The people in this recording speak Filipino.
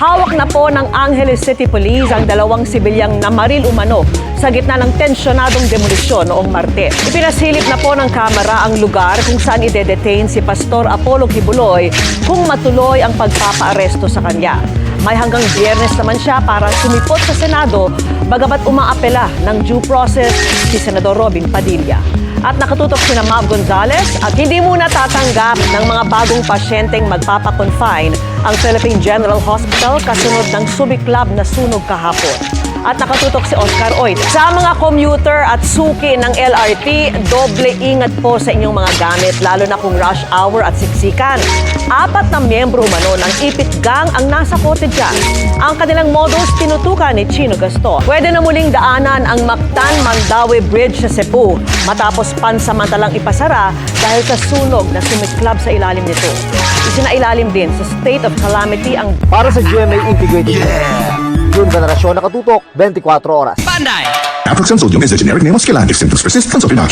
Hawak na po ng Angeles City Police ang dalawang sibilyang namaril umano sa gitna ng tensyonadong demolisyon noong Martes. Ipinasilip na po ng kamera ang lugar kung saan ide-detain si Pastor Apollo Kibuloy kung matuloy ang pagpapaaresto sa kanya. May hanggang Biyernes naman siya para sumipot sa Senado bagamat umaapela ng due process si Senador Robin Padilla. At nakatutok si Mav Gonzales at hindi muna tatanggap ng mga bagong pasyenteng magpapakonfine ang Philippine General Hospital kasunod ng sumiklab na sunog kahapon. At nakatutok si Oscar Oid. Sa mga commuter at suki ng LRT, doble ingat po sa inyong mga gamit lalo na kung rush hour at siksikan. 4 na miyembro umano ng Ipit Gang ang nasa kote dyan. Ang kanilang modus tinutukan ni Chino Gaston. Pwede na muling daanan ang Mactan-Mandaue Bridge sa Cebu matapos pansamantalang ipasara dahil sa sunog na sumiklab sa ilalim nito. Isinailalim din sa state of calamity ang Para sa GMA Integrated Yung generasyon nakatutok 24 oras. Panday! Afloxan sodium is a generic name of Skilandex. Symptoms persist. Consult your doctor.